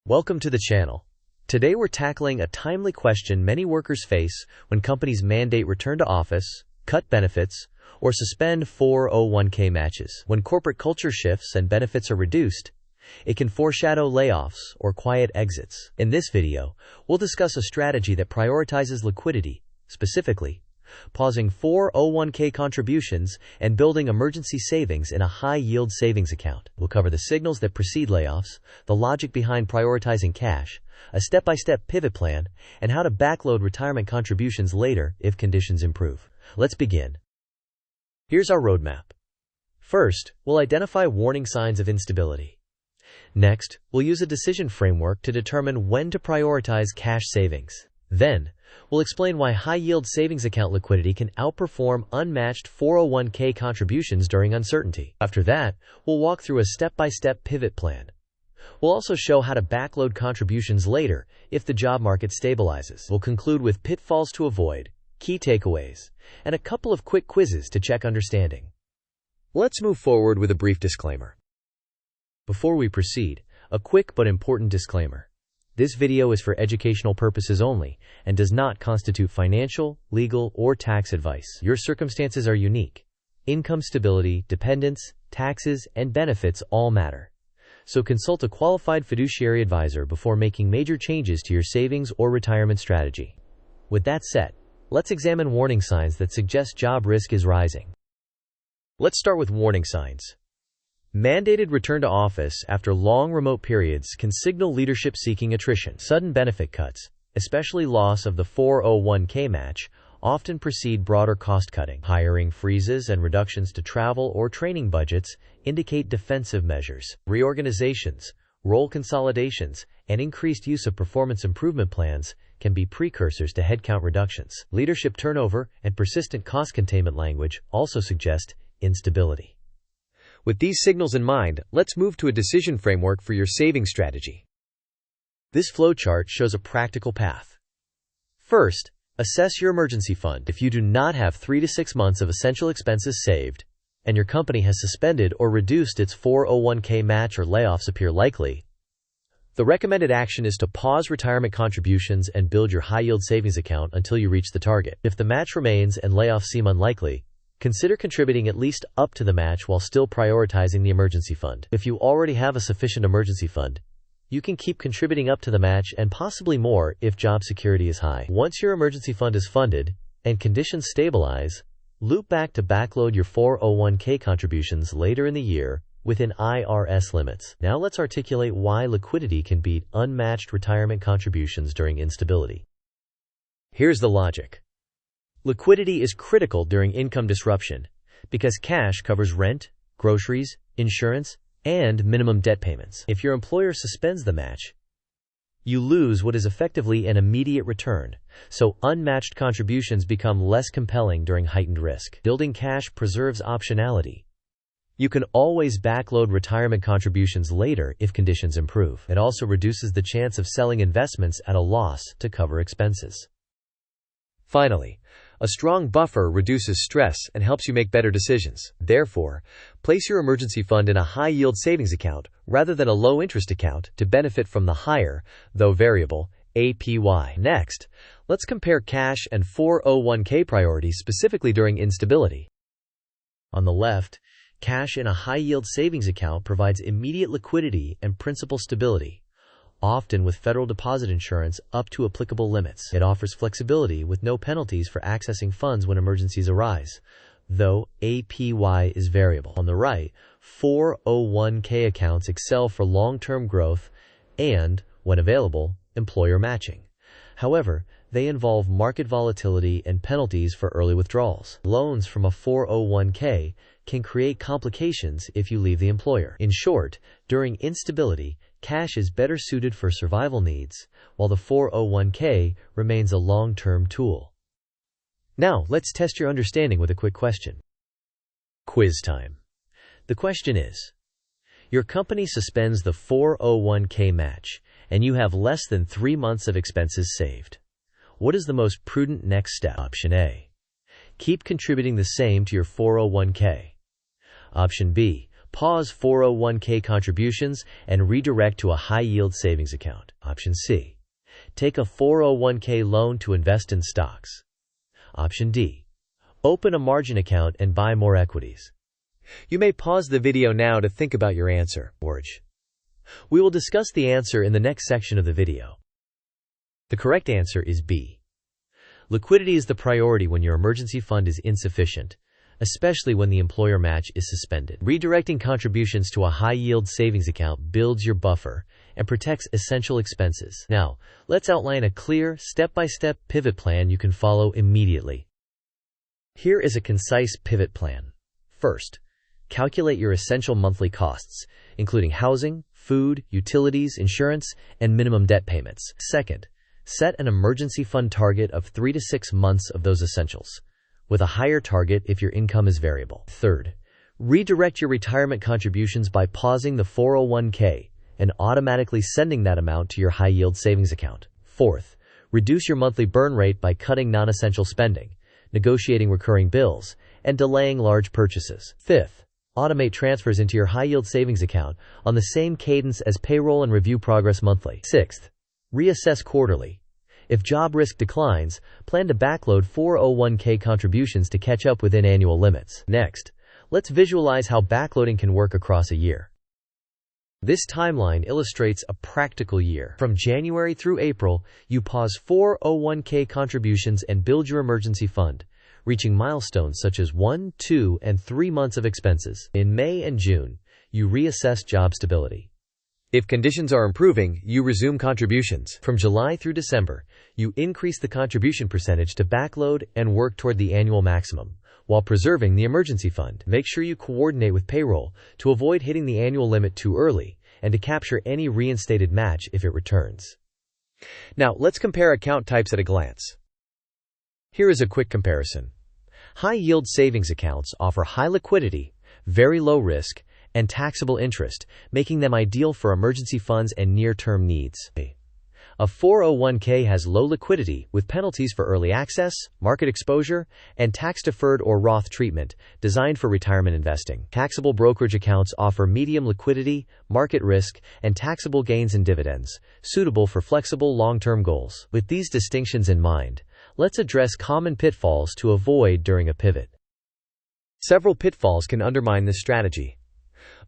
Welcome to the channel. Today we're tackling a timely question many workers face when companies mandate return to office, cut benefits, or suspend 401k matches. When corporate culture shifts and benefits are reduced, it can foreshadow layoffs or quiet exits. In this video, we'll discuss a strategy that prioritizes liquidity, specifically pausing 401k contributions and building emergency savings in a high-yield savings account. We'll cover the signals that precede layoffs, the logic behind prioritizing cash, a step-by-step pivot plan, and how to backload retirement contributions later if conditions improve. Let's begin. Here's our roadmap. First, we'll identify warning signs of instability. Next, we'll use a decision framework to determine when to prioritize cash savings. Then, we'll explain why high-yield savings account liquidity can outperform unmatched 401k contributions during uncertainty. After that, we'll walk through a step-by-step pivot plan. We'll also show how to backload contributions later if the job market stabilizes. We'll conclude with pitfalls to avoid, key takeaways, and a couple of quick quizzes to check understanding. Let's move forward with a brief disclaimer. Before we proceed, a quick but important disclaimer. This video is for educational purposes only and does not constitute financial, legal, or tax advice. Your circumstances are unique. Income stability, dependents, taxes, and benefits all matter. So consult a qualified fiduciary advisor before making major changes to your savings or retirement strategy. With that said, let's examine warning signs that suggest job risk is rising. Let's start with warning signs. Mandated return to office after long remote periods can signal leadership seeking attrition. Sudden benefit cuts, especially loss of the 401k match, often precede broader cost cutting. Hiring freezes and reductions to travel or training budgets indicate defensive measures. Reorganizations, role consolidations, and increased use of performance improvement plans can be precursors to headcount reductions. Leadership turnover and persistent cost containment language also suggest instability. With these signals in mind, let's move to a decision framework for your saving strategy. This flowchart shows a practical path. First, assess your emergency fund. If you do not have 3 to 6 months of essential expenses saved, and your company has suspended or reduced its 401k match or layoffs appear likely, the recommended action is to pause retirement contributions and build your high-yield savings account until you reach the target. If the match remains and layoffs seem unlikely, consider contributing at least up to the match while still prioritizing the emergency fund. If you already have a sufficient emergency fund, you can keep contributing up to the match and possibly more if job security is high. Once your emergency fund is funded and conditions stabilize, loop back to backload your 401k contributions later in the year within IRS limits. Now let's articulate why liquidity can beat unmatched retirement contributions during instability. Here's the logic. Liquidity is critical during income disruption because cash covers rent, groceries, insurance, and minimum debt payments. If your employer suspends the match, you lose what is effectively an immediate return, so unmatched contributions become less compelling during heightened risk. Building cash preserves optionality. You can always backload retirement contributions later if conditions improve. It also reduces the chance of selling investments at a loss to cover expenses. Finally, a strong buffer reduces stress and helps you make better decisions. Therefore, place your emergency fund in a high-yield savings account rather than a low-interest account to benefit from the higher, though variable, APY. Next, let's compare cash and 401k priorities specifically during instability. On the left, cash in a high-yield savings account provides immediate liquidity and principal stability, often with federal deposit insurance up to applicable limits. It offers flexibility with no penalties for accessing funds when emergencies arise, though APY is variable. On the right, 401k accounts excel for long-term growth and, when available, employer matching. However, they involve market volatility and penalties for early withdrawals. Loans from a 401k can create complications if you leave the employer. In short, during instability, cash is better suited for survival needs, while the 401k remains a long-term tool. Now, let's test your understanding with a quick question. Quiz time. The question is, your company suspends the 401k match, and you have less than 3 months of expenses saved. What is the most prudent next step? Option A. Keep contributing the same to your 401k. Option B. Pause 401k contributions and redirect to a high-yield savings account. Option C. Take a 401k loan to invest in stocks. Option D. Open a margin account and buy more equities. You may pause the video now to think about your answer. We will discuss the answer in the next section of the video. The correct answer is B. Liquidity is the priority when your emergency fund is insufficient, especially when the employer match is suspended. Redirecting contributions to a high-yield savings account builds your buffer and protects essential expenses. Now, let's outline a clear, step-by-step pivot plan you can follow immediately. Here is a concise pivot plan. First, calculate your essential monthly costs, including housing, food, utilities, insurance, and minimum debt payments. Second, set an emergency fund target of 3 to 6 months of those essentials, with a higher target if your income is variable. Third, redirect your retirement contributions by pausing the 401k and automatically sending that amount to your high-yield savings account. Fourth, reduce your monthly burn rate by cutting non-essential spending, negotiating recurring bills, and delaying large purchases. Fifth, automate transfers into your high-yield savings account on the same cadence as payroll and review progress monthly. Sixth, reassess quarterly. If job risk declines, plan to backload 401k contributions to catch up within annual limits. Next, let's visualize how backloading can work across a year. This timeline illustrates a practical year. From January through April, you pause 401k contributions and build your emergency fund, reaching milestones such as 1, 2, and 3 months of expenses. In May and June, you reassess job stability. If conditions are improving, you resume contributions. From July through December, you increase the contribution percentage to backload and work toward the annual maximum, while preserving the emergency fund. Make sure you coordinate with payroll to avoid hitting the annual limit too early and to capture any reinstated match if it returns. Now, let's compare account types at a glance. Here is a quick comparison. High-yield savings accounts offer high liquidity, very low risk, and taxable interest, making them ideal for emergency funds and near-term needs. A 401k has low liquidity with penalties for early access, market exposure, and tax-deferred or Roth treatment, designed for retirement investing. Taxable brokerage accounts offer medium liquidity, market risk, and taxable gains and dividends, suitable for flexible long-term goals. With these distinctions in mind, let's address common pitfalls to avoid during a pivot. Several pitfalls can undermine this strategy.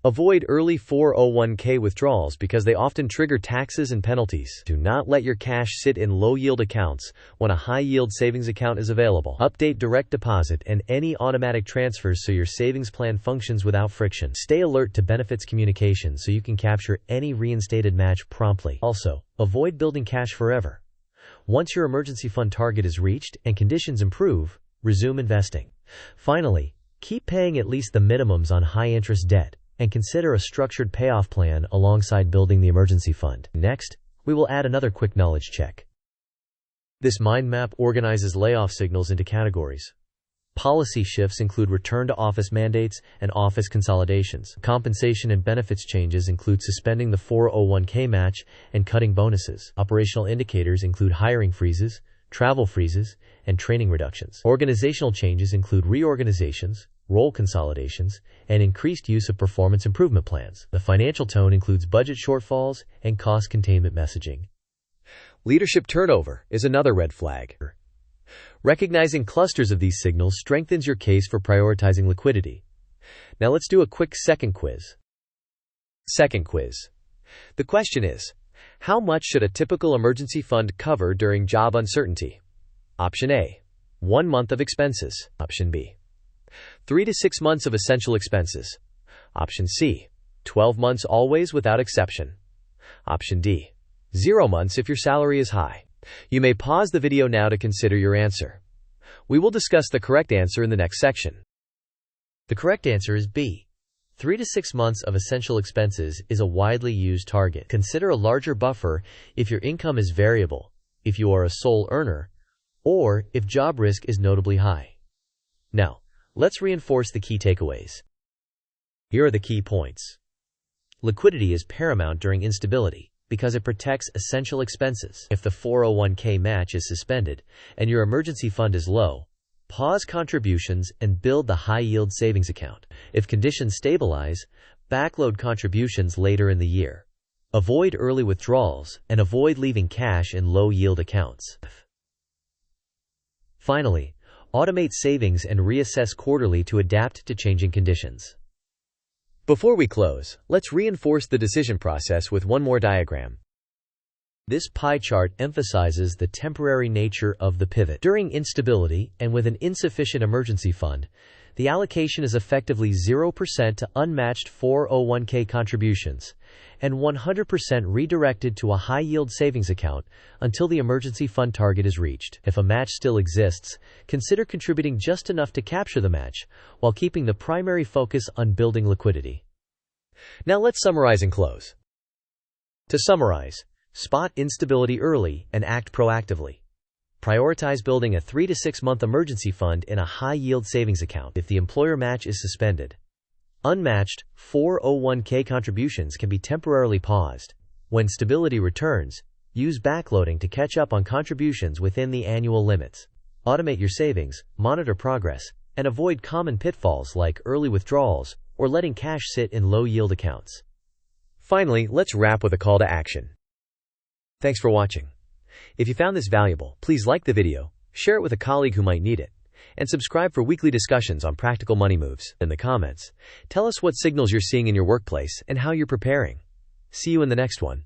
Avoid early 401k withdrawals because they often trigger taxes and penalties. Do not let your cash sit in low-yield accounts when a high-yield savings account is available. Update direct deposit and any automatic transfers so your savings plan functions without friction. Stay alert to benefits communication so you can capture any reinstated match promptly. Also, avoid building cash forever. Once your emergency fund target is reached and conditions improve, resume investing. Finally, keep paying at least the minimums on high-interest debt, and consider a structured payoff plan alongside building the emergency fund. Next, we will add another quick knowledge check. This mind map organizes layoff signals into categories. Policy shifts include return-to-office mandates and office consolidations. Compensation and benefits changes include suspending the 401k match and cutting bonuses. Operational indicators include hiring freezes, travel freezes, and training reductions. Organizational changes include reorganizations, role consolidations, and increased use of performance improvement plans. The financial tone includes budget shortfalls and cost containment messaging. Leadership turnover is another red flag. Recognizing clusters of these signals strengthens your case for prioritizing liquidity. Now let's do a quick second quiz. Second quiz. The question is, how much should a typical emergency fund cover during job uncertainty? Option A, 1 month of expenses. Option B, 3 to 6 months of essential expenses. Option C, 12 months always without exception. Option D, 0 months if your salary is high. You may pause the video now to consider your answer. We will discuss the correct answer in the next section. The correct answer is B. 3 to 6 months of essential expenses is a widely used target. Consider a larger buffer if your income is variable, if you are a sole earner, or if job risk is notably high. Now, let's reinforce the key takeaways. Here are the key points. Liquidity is paramount during instability because it protects essential expenses. If the 401k match is suspended and your emergency fund is low, Pause contributions and build the high-yield savings account. If conditions stabilize, backload contributions later in the year. Avoid early withdrawals and avoid leaving cash in low-yield accounts. Finally, automate savings and reassess quarterly to adapt to changing conditions. Before we close, let's reinforce the decision process with one more diagram. This pie chart emphasizes the temporary nature of the pivot. During instability and with an insufficient emergency fund, the allocation is effectively 0% to unmatched 401k contributions and 100% redirected to a high-yield savings account until the emergency fund target is reached. If a match still exists, consider contributing just enough to capture the match while keeping the primary focus on building liquidity. Now let's summarize and close. To summarize, spot instability early and act proactively. Prioritize building a 3 to 6 month emergency fund in a high-yield savings account if the employer match is suspended. Unmatched 401k contributions can be temporarily paused. When stability returns, use backloading to catch up on contributions within the annual limits. Automate your savings, monitor progress, and avoid common pitfalls like early withdrawals or letting cash sit in low-yield accounts. Finally, let's wrap with a call to action. Thanks for watching. If you found this valuable, please like the video, share it with a colleague who might need it, and subscribe for weekly discussions on practical money moves. In the comments, tell us what signals you're seeing in your workplace and how you're preparing. See you in the next one.